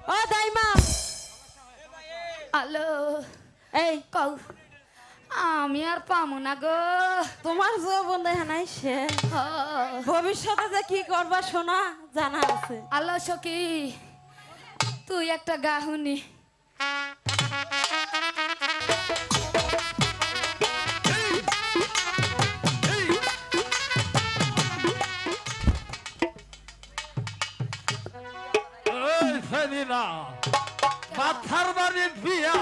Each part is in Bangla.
ও দাইমা হ্যালো এই কও আমি আর পামু না গো। তোমার যৌবন দেখা নাই সে ভবিষ্যতে যে কি করবা শোনা জানা আছে। আলো সখী তুই একটা গাহুনি মাথার বাড়ির বিয়া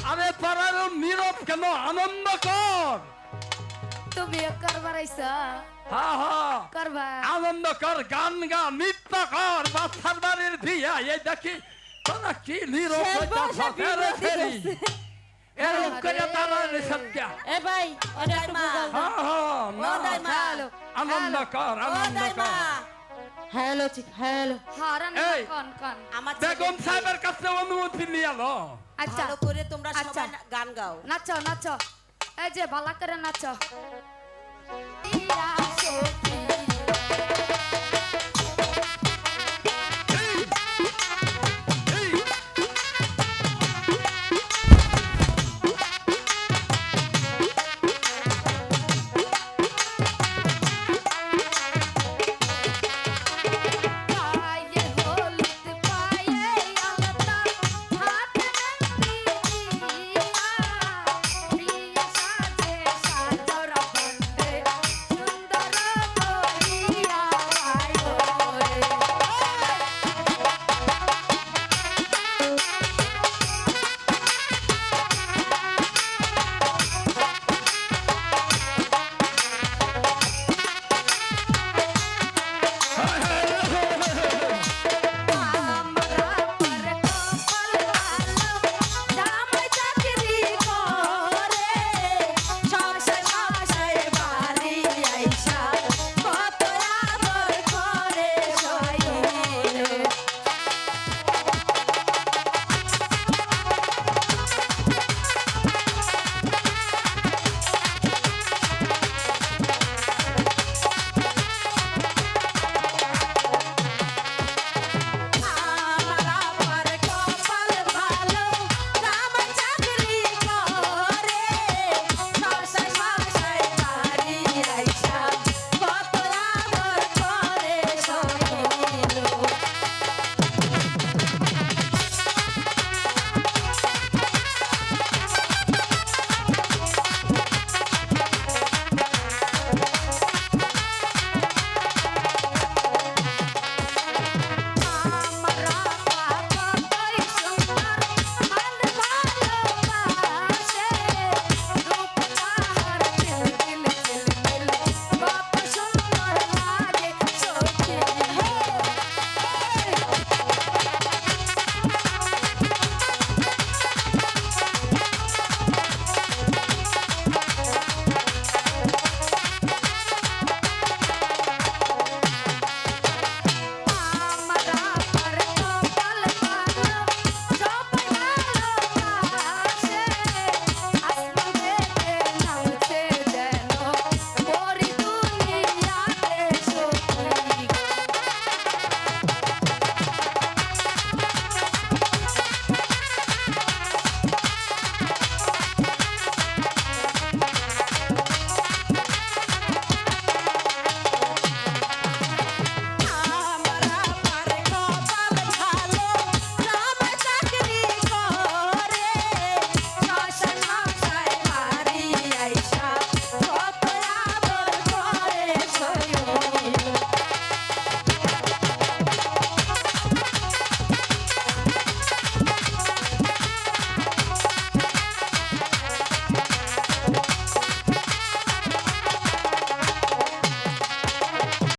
আরে পাড়ার নীরব কেন আনন্দ কর তুমি করবার আইসা হা হা করবা আনন্দ কর গান গা নৃত্য কর মাথার বাড়ির বিয়া এই দেখি তোরা কি নীরব ফেরি এরকম করে তারা সত্যা এ ভাই ওটা একটু বুঝাও হা হা ও দাইমা আনন্দ কর আনন্দ কর হ্যালো চিক হ্যালো হারান এই, কোন কোন আমার বেগম সাহেবের কাছে অনুমতি নিয়ে লো আচ্ছা ভালো করে তোমরা আচ্ছা। সবাই গান গাও। নাচো নাচো এই যে ভালো করে নাচো ইয়া সখী